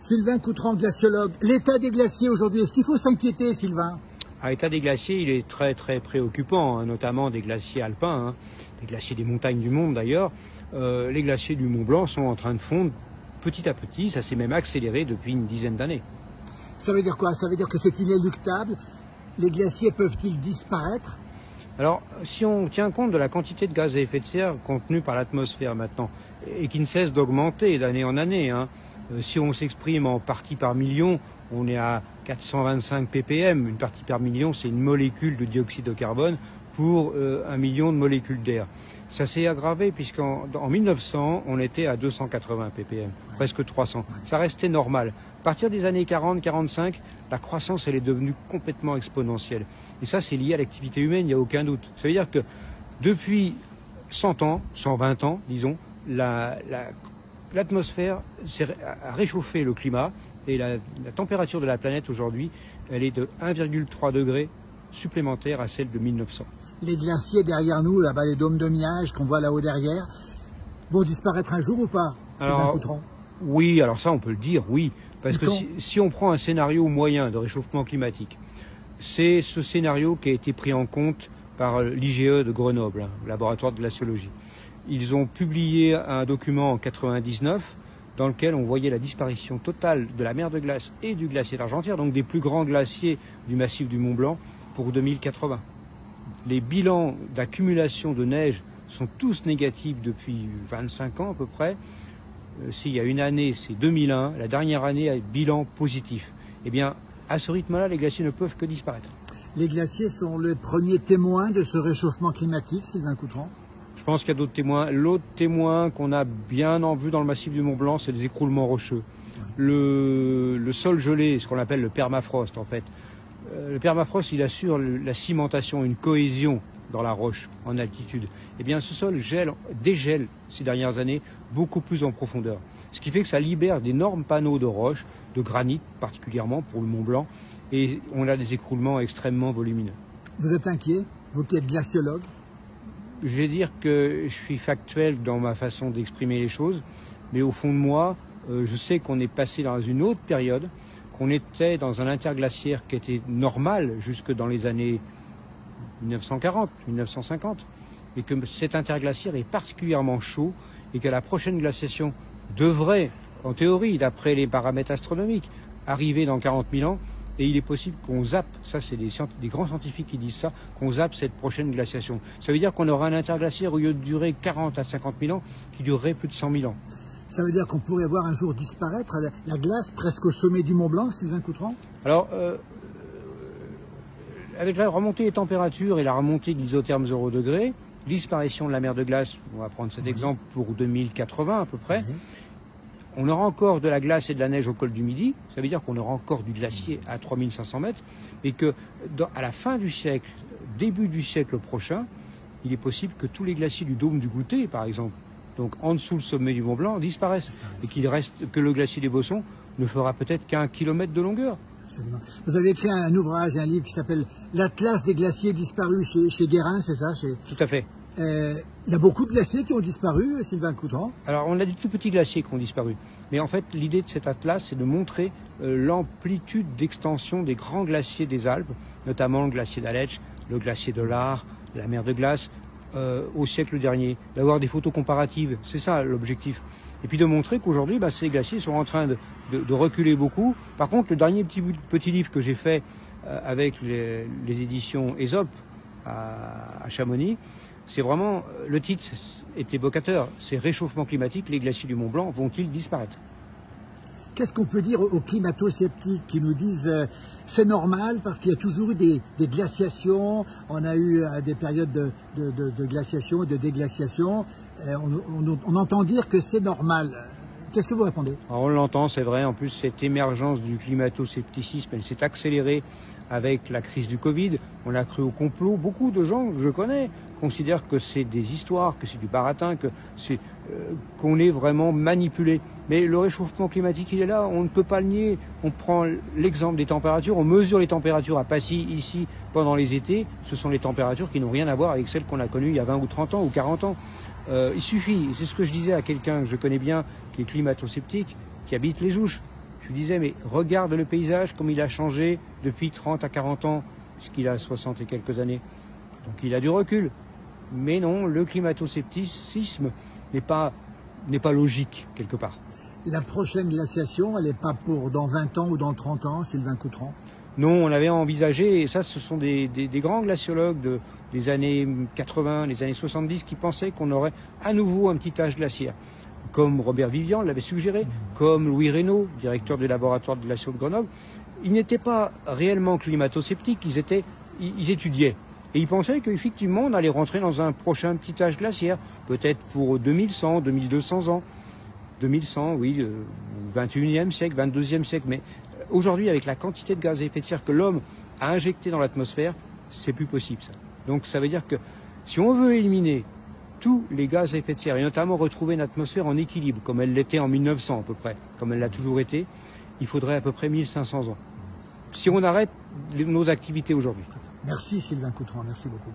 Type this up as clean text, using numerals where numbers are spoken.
Sylvain Coutran, glaciologue. L'état des glaciers aujourd'hui, est-ce qu'il faut s'inquiéter, Sylvain? L'état des glaciers, il est très préoccupant, hein, notamment des glaciers alpins, hein, des glaciers des montagnes du monde d'ailleurs. Les glaciers du Mont Blanc sont en train de fondre petit à petit, ça s'est même accéléré depuis une dizaine d'années. Ça veut dire quoi? Ça veut dire que c'est inéluctable? Les glaciers peuvent-ils disparaître? Alors, si on tient compte de la quantité de gaz à effet de serre contenue par l'atmosphère maintenant, et qui ne cesse d'augmenter d'année en année, hein, si on s'exprime en parties par million, on est à 425 ppm. Une partie par million, c'est une molécule de dioxyde de carbone pour 1 million de molécules d'air. Ça s'est aggravé puisqu'en 1900, on était à 280 ppm, presque 300. Ça restait normal. À partir des années 40-45, la croissance, elle est devenue complètement exponentielle. Et ça, c'est lié à l'activité humaine, il n'y a aucun doute. Ça veut dire que depuis 100 ans, 120 ans, disons, l'atmosphère a réchauffé le climat et la température de la planète aujourd'hui, elle est de 1,3 degré supplémentaire à celle de 1900. Les glaciers derrière nous, là-bas, les dômes de Miage qu'on voit là-haut derrière, vont disparaître un jour ou pas? Alors, oui, alors ça on peut le dire, oui. Parce que si on prend un scénario moyen de réchauffement climatique, c'est ce scénario qui a été pris en compte par l'IGE de Grenoble, hein, le laboratoire de glaciologie. Ils ont publié un document en 99 dans lequel on voyait la disparition totale de la mer de glace et du glacier d'Argentière, donc des plus grands glaciers du massif du Mont Blanc, pour 2080. Les bilans d'accumulation de neige sont tous négatifs depuis 25 ans à peu près. S'il y a une année, c'est 2001, la dernière année a bilan positif. Eh bien, à ce rythme-là, les glaciers ne peuvent que disparaître. Les glaciers sont le premier témoin de ce réchauffement climatique, Sylvain Coutran? Je pense qu'il y a d'autres témoins. L'autre témoin qu'on a bien en vue dans le massif du Mont Blanc, c'est les écroulements rocheux. Le sol gelé, ce qu'on appelle le permafrost en fait. Le permafrost, il assure la cimentation, une cohésion dans la roche en altitude. Eh bien, ce sol dégèle ces dernières années beaucoup plus en profondeur. Ce qui fait que ça libère d'énormes panneaux de roches, de granit particulièrement pour le Mont Blanc, et on a des écroulements extrêmement volumineux. Vous êtes inquiet, vous qui êtes glaciologue? Je vais dire que je suis factuel dans ma façon d'exprimer les choses, mais au fond de moi, je sais qu'on est passé dans une autre période, qu'on était dans un interglaciaire qui était normal jusque dans les années 1940, 1950, et que cet interglaciaire est particulièrement chaud et que la prochaine glaciation devrait, en théorie, d'après les paramètres astronomiques, arriver dans 40 000 ans, et il est possible qu'on zappe, ça c'est des grands scientifiques qui disent ça, qu'on zappe cette prochaine glaciation. Ça veut dire qu'on aura un interglaciaire au lieu de durer 40 à 50 000 ans, qui durerait plus de 100 000 ans. Ça veut dire qu'on pourrait voir un jour disparaître la glace presque au sommet du Mont Blanc, Sylvain Coutran? Alors, avec la remontée des températures et la remontée de l'isotherme 0 degré, disparition de la mer de glace, on va prendre cet exemple pour 2080 à peu près, on aura encore de la glace et de la neige au col du Midi, ça veut dire qu'on aura encore du glacier à 3500 mètres, et que à la fin du siècle, début du siècle prochain, il est possible que tous les glaciers du dôme du Goûter, par exemple, donc en dessous le sommet du Mont Blanc, disparaissent, et que le glacier des Bossons ne fera peut-être qu'1 kilomètre de longueur. Absolument. Vous avez écrit un ouvrage, un livre qui s'appelle L'Atlas des glaciers disparus chez Guérin, c'est ça? Tout à fait. Il y a beaucoup de glaciers qui ont disparu, Sylvain Coutran? Alors, on a des tout petits glaciers qui ont disparu. Mais en fait, l'idée de cet atlas, c'est de montrer l'amplitude d'extension des grands glaciers des Alpes, notamment le glacier d'Aletsch, le glacier de l'Ar, la mer de glace, au siècle dernier. D'avoir des photos comparatives, c'est ça l'objectif. Et puis de montrer qu'aujourd'hui, ces glaciers sont en train de reculer beaucoup. Par contre, le dernier petit livre que j'ai fait avec les éditions Aesop à Chamonix, c'est vraiment, le titre est évocateur, c'est réchauffement climatique, les glaciers du Mont Blanc vont-ils disparaître? Qu'est-ce qu'on peut dire aux climato-sceptiques qui nous disent c'est normal parce qu'il y a toujours eu des glaciations, on a eu des périodes de glaciation et de déglaciation, on entend dire que c'est normal. Qu'est-ce que vous répondez? Alors on l'entend, c'est vrai. En plus, cette émergence du climato-scepticisme, elle s'est accélérée avec la crise du Covid. On a cru au complot. Beaucoup de gens que je connais considèrent que c'est des histoires, que c'est du baratin, qu'on est vraiment manipulé. Mais le réchauffement climatique, il est là, on ne peut pas le nier. On prend l'exemple des températures, on mesure les températures à Passy, ici, pendant les étés. Ce sont les températures qui n'ont rien à voir avec celles qu'on a connues il y a 20 ou 30 ans ou 40 ans. Il suffit, c'est ce que je disais à quelqu'un que je connais bien, qui est climato-sceptique, qui habite les Ouches. Je lui disais, mais regarde le paysage comme il a changé depuis 30 à 40 ans, puisqu'il a 60 et quelques années. Donc il a du recul. Mais non, le climato-scepticisme n'est pas logique, quelque part. La prochaine glaciation, elle n'est pas pour dans 20 ans ou dans 30 ans, Sylvain Coutran? Non, on avait envisagé, et ça ce sont des grands glaciologues des années 80, des années 70 qui pensaient qu'on aurait à nouveau un petit âge glaciaire. Comme Robert Vivian l'avait suggéré, comme Louis Reynaud, directeur du laboratoire de glaciaux de Grenoble. Ils n'étaient pas réellement climato-sceptiques, ils étudiaient. Et ils pensaient qu'effectivement on allait rentrer dans un prochain petit âge glaciaire, peut-être pour 2100, 2200 ans. 2100, oui, 21e siècle, 22e siècle, mais aujourd'hui, avec la quantité de gaz à effet de serre que l'homme a injecté dans l'atmosphère, c'est plus possible, ça. Donc ça veut dire que si on veut éliminer tous les gaz à effet de serre, et notamment retrouver une atmosphère en équilibre, comme elle l'était en 1900 à peu près, comme elle l'a toujours été, il faudrait à peu près 1500 ans. Si on arrête nos activités aujourd'hui. Merci Sylvain Coutran, merci beaucoup.